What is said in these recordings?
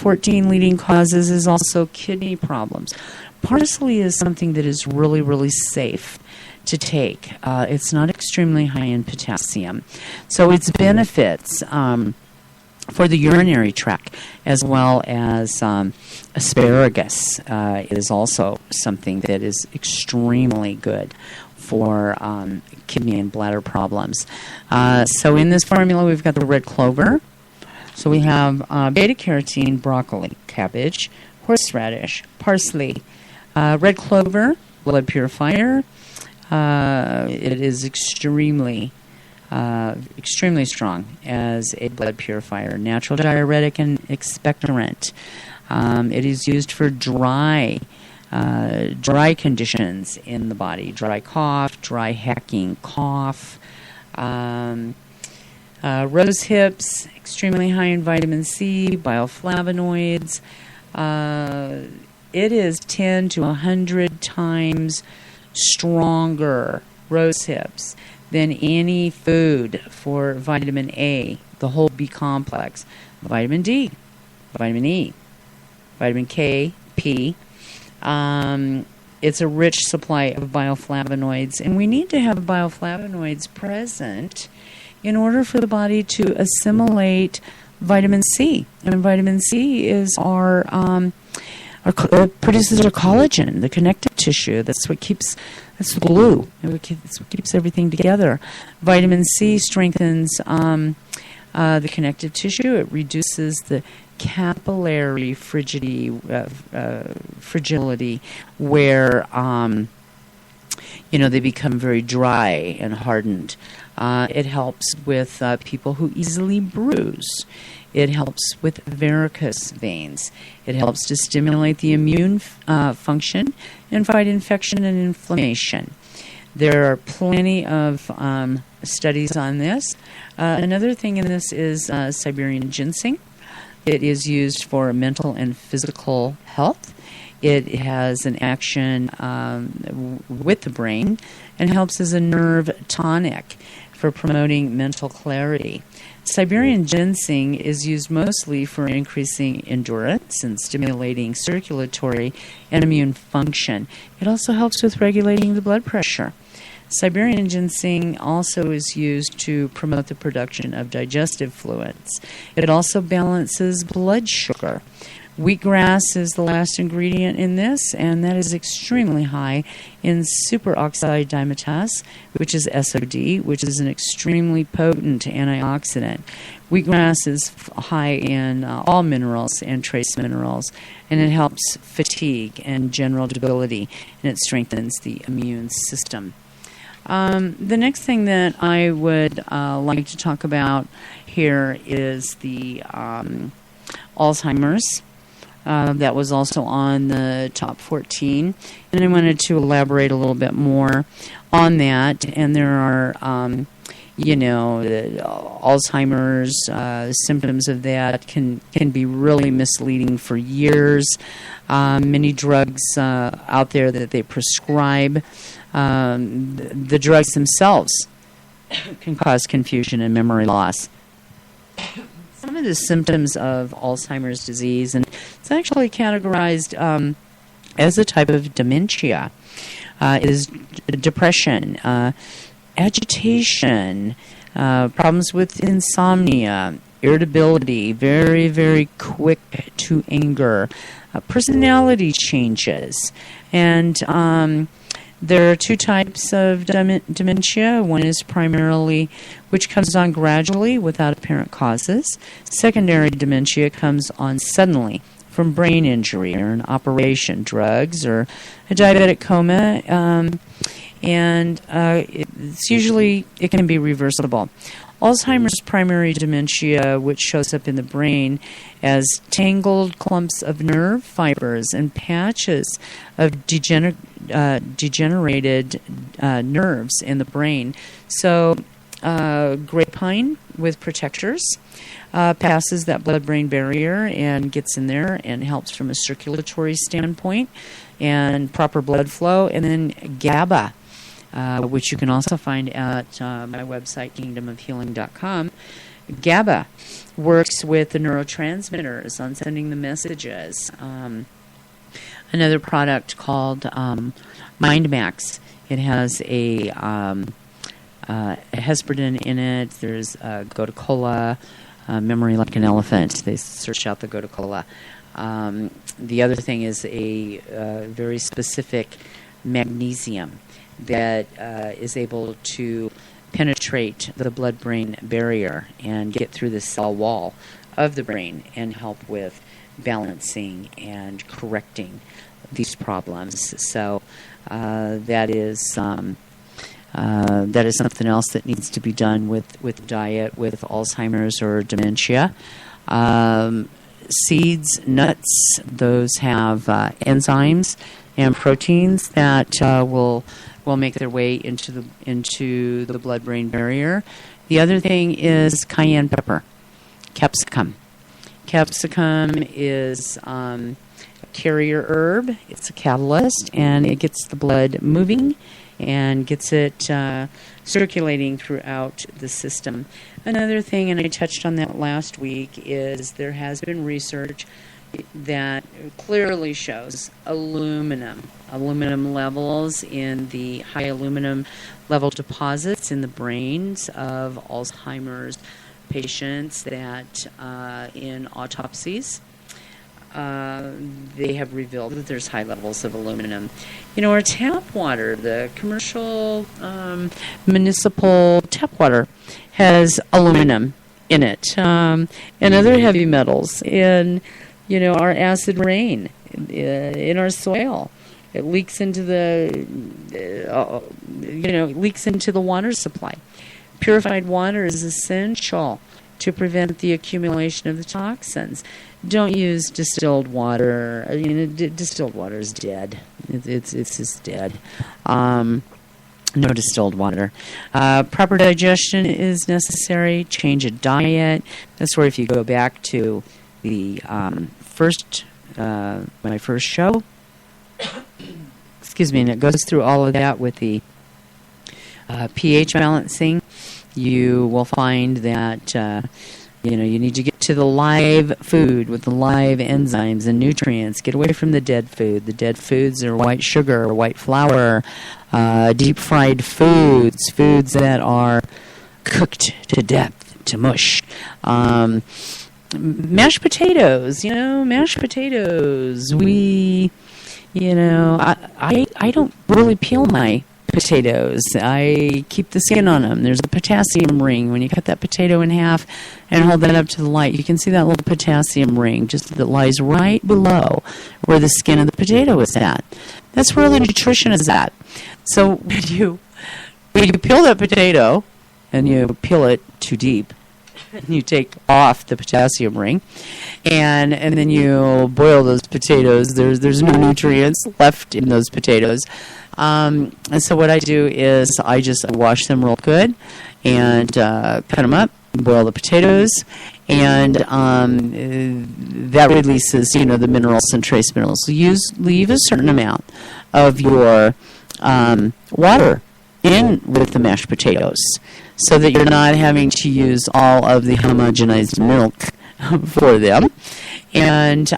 14 leading causes is also kidney problems. Parsley is something that is really, really safe to take. It's not extremely high in potassium. So its benefits for the urinary tract, as well as asparagus, is also something that is extremely good for kidney and bladder problems. So in this formula, we've got the red clover. So we have beta-carotene, broccoli, cabbage, horseradish, parsley, red clover, blood purifier. It is extremely strong as a blood purifier, natural diuretic and expectorant. It is used for dry conditions in the body, dry cough, dry hacking cough. Rose hips, extremely high in vitamin C, bioflavonoids. It is 10 to 100 times stronger, rose hips, than any food for vitamin A, the whole B complex, vitamin D, vitamin E, vitamin K, P. It's a rich supply of bioflavonoids, and we need to have bioflavonoids present in order for the body to assimilate vitamin C. And vitamin C is produces our collagen, the connective tissue. That's the glue. It's what keeps everything together. Vitamin C strengthens the connective tissue. It reduces the capillary fragility, where they become very dry and hardened. It helps with people who easily bruise. It helps with varicose veins. It helps to stimulate the immune function and fight infection and inflammation. There are plenty of studies on this. Another thing in this is Siberian ginseng. It is used for mental and physical health. It has an action with the brain and helps as a nerve tonic for promoting mental clarity. Siberian ginseng is used mostly for increasing endurance and stimulating circulatory and immune function. It also helps with regulating the blood pressure. Siberian ginseng also is used to promote the production of digestive fluids. It also balances blood sugar. Wheatgrass is the last ingredient in this, and that is extremely high in superoxide dismutase, which is SOD, which is an extremely potent antioxidant. Wheatgrass is high in all minerals and trace minerals, and it helps fatigue and general debility, and it strengthens the immune system. The next thing that I would like to talk about here is the Alzheimer's. That was also on the top 14, and I wanted to elaborate a little bit more on that. And there are, Alzheimer's symptoms of that can be really misleading for years. Many drugs out there that they prescribe, the drugs themselves can cause confusion and memory loss. Some of the symptoms of Alzheimer's disease, and it's actually categorized as a type of dementia, is depression, agitation, problems with insomnia, irritability, very, very quick to anger, personality changes, and there are two types of dementia. One is primarily, which comes on gradually without apparent causes. Secondary dementia comes on suddenly from brain injury or an operation, drugs, or a diabetic coma, and it can be reversible. Alzheimer's primary dementia, which shows up in the brain as tangled clumps of nerve fibers and patches of degenerated nerves in the brain. So grapevine with protectors passes that blood-brain barrier and gets in there and helps from a circulatory standpoint and proper blood flow. And then GABA, which you can also find at my website, kingdomofhealing.com. GABA works with the neurotransmitters on sending the messages. Another product called MindMax. It has a hesperidin in it. There's gotu-kola, memory like an elephant. They search out the gotu-kola. The other thing is a very specific magnesium that is able to penetrate the blood-brain barrier and get through the cell wall of the brain and help with balancing and correcting these problems. So that is something else that needs to be done with diet with Alzheimer's or dementia. Seeds, nuts, those have enzymes and proteins that will make their way into the blood-brain barrier. The other thing is cayenne pepper, capsicum. Capsicum is a carrier herb. It's a catalyst, and it gets the blood moving and gets it circulating throughout the system. Another thing, and I touched on that last week, is there has been research that clearly shows aluminum levels in the high aluminum level deposits in the brains of Alzheimer's patients that in autopsies they have revealed that there's high levels of aluminum. Our tap water, the commercial municipal tap water, has aluminum in it, and other heavy metals in our acid rain, in our soil. It leaks into the water supply. Purified water is essential to prevent the accumulation of the toxins. Don't use distilled water. Distilled water is dead. It's just dead. No distilled water. Proper digestion is necessary. Change of diet. That's where, if you go back to the my first show, excuse me, and it goes through all of that with the pH balancing, you will find that you need to get to the live food with the live enzymes and nutrients. Get away from the dead food. The dead foods are white sugar, white flour, deep fried foods that are cooked to death, to mush. Mashed potatoes, mashed potatoes. I don't really peel my potatoes. I keep the skin on them. There's a potassium ring. When you cut that potato in half and hold that up to the light, you can see that little potassium ring just that lies right below where the skin of the potato is at. That's where the nutrition is at. So when you peel that potato and you peel it too deep, and you take off the potassium ring, and then you boil those potatoes. There's no nutrients left in those potatoes. And so what I do is I just wash them real good and cut them up, boil the potatoes, and that releases, the minerals and trace minerals. So leave a certain amount of your water in with the mashed potatoes, so that you're not having to use all of the homogenized milk for them. And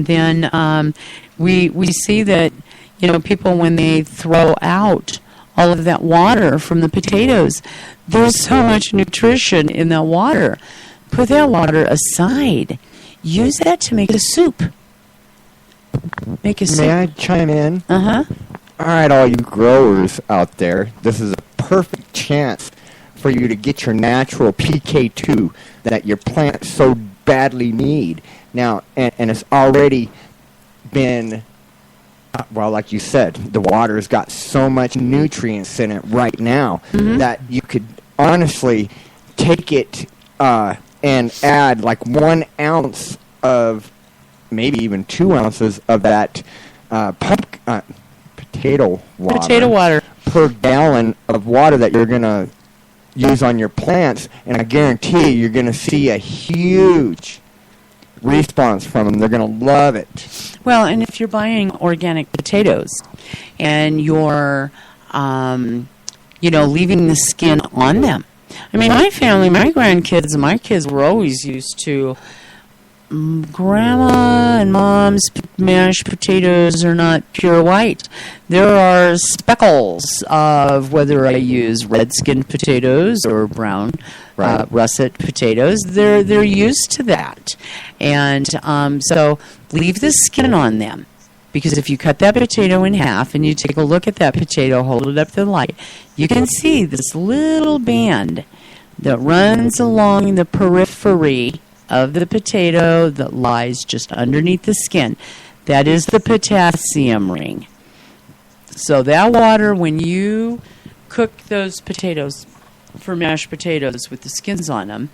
then we see that people, when they throw out all of that water from the potatoes, there's so much nutrition in that water. Put that water aside. Use that to make a soup. Make a soup. May I chime in? Uh-huh. All right, all you growers out there, this is a perfect chance for you to get your natural PK2 that your plants so badly need. Now, and it's already been, like you said, the water's got so much nutrients in it right now that you could honestly take it and add like 1 ounce of, maybe even 2 ounces of that potato water per gallon of water that you're going to use on your plants, and I guarantee you're going to see a huge response from them. They're going to love it. Well, and if you're buying organic potatoes and you're, leaving the skin on them, I mean, my family, my grandkids, and my kids were always used to Grandma and Mom's mashed potatoes are not pure white. There are speckles of whether I use red-skinned potatoes or brown russet potatoes. They're used to that, and so leave the skin on them. Because if you cut that potato in half and you take a look at that potato, hold it up to the light, you can see this little band that runs along the periphery of the potato that lies just underneath the skin. That is the potassium ring. So that water, when you cook those potatoes for mashed potatoes with the skins on them,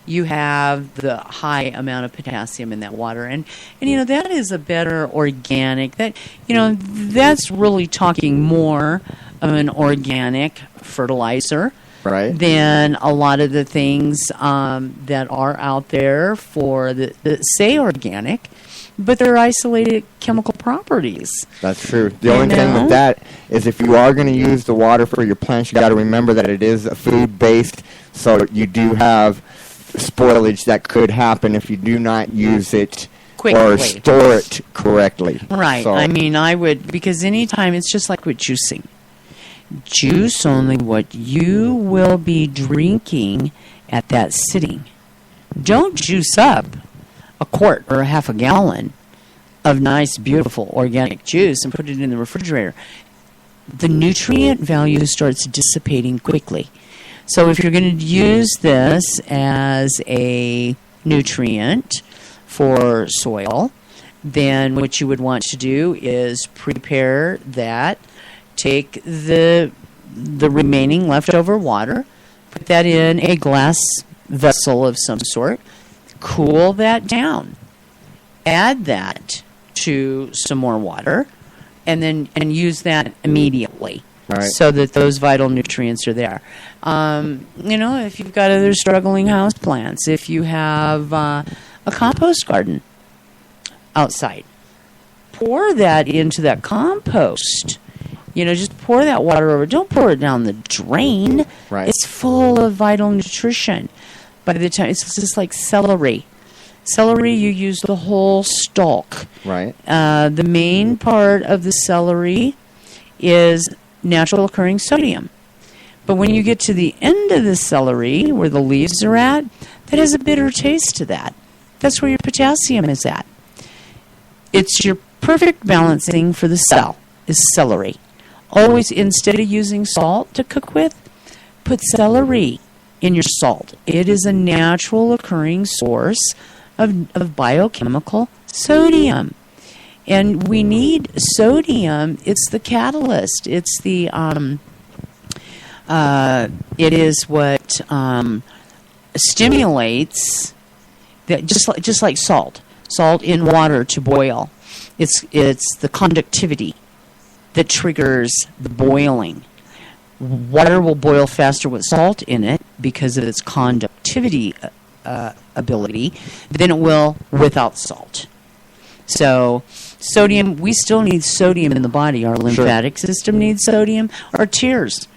you have the high amount of potassium in that water. And that is a better organic. That's really talking more of an organic fertilizer. Right. Than a lot of the things that are out there for that say organic, but they're isolated chemical properties. That's true. The only thing with that is if you are going to use the water for your plants, you got to remember that it is a food-based, so you do have spoilage that could happen if you do not use it quickly or store it correctly. Right. So, I mean, I would, because anytime, it's just like with juicing. Juice only what you will be drinking at that sitting. Don't juice up a quart or a half a gallon of nice, beautiful organic juice and put it in the refrigerator. The nutrient value starts dissipating quickly. So if you're going to use this as a nutrient for soil, then what you would want to do is prepare that. Take the remaining leftover water, put that in a glass vessel of some sort, cool that down, add that to some more water, and use that immediately, so that those vital nutrients are there. If you've got other struggling house plants, if you have a compost garden outside, pour that into that compost. Just pour that water over. Don't pour it down the drain. Right. It's full of vital nutrition. By the time, it's just like celery. Celery, you use the whole stalk. Right. The main part of the celery is natural occurring sodium. But when you get to the end of the celery, where the leaves are at, that has a bitter taste to that. That's where your potassium is at. It's your perfect balancing for the cell is celery. Always, instead of using salt to cook with, put celery in your salt. It is a natural occurring source of biochemical sodium. And we need sodium. It's the catalyst. It's the it is what stimulates that, just like salt in water to boil. It's the conductivity that triggers the boiling. Water will boil faster with salt in it because of its conductivity ability than it will without salt. So sodium, we still need sodium in the body. Our lymphatic system needs sodium. Our tears,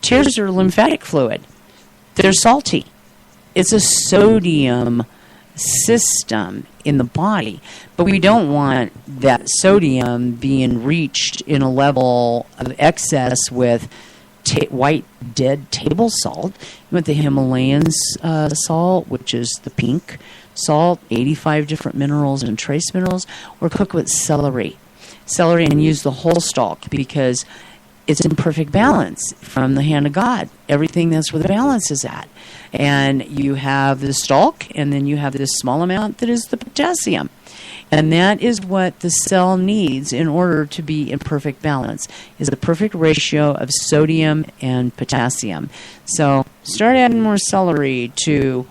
tears are lymphatic fluid. They're salty. It's a sodium system in the body, but we don't want that sodium being reached in a level of excess with white dead table salt. You want the Himalayan salt, which is the pink salt, 85 different minerals and trace minerals, or cook with celery and use the whole stalk, because it's in perfect balance from the hand of God. Everything, that's where the balance is at. And you have the stalk, and then you have this small amount that is the potassium. And that is what the cell needs in order to be in perfect balance, is the perfect ratio of sodium and potassium. So start adding more celery to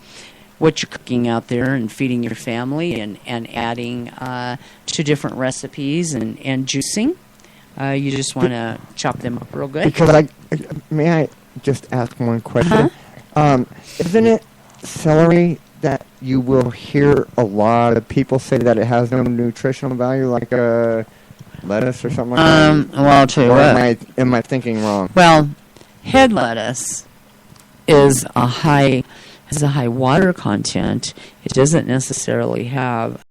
what you're cooking out there and feeding your family, and adding to different recipes and juicing. You just want to chop them up real good. Because may I just ask one question? Isn't it celery that you will hear a lot of people say that it has no nutritional value, like lettuce or something like that? Well, I'll tell you what. Am I thinking wrong? Well, head lettuce has a high water content. It doesn't necessarily have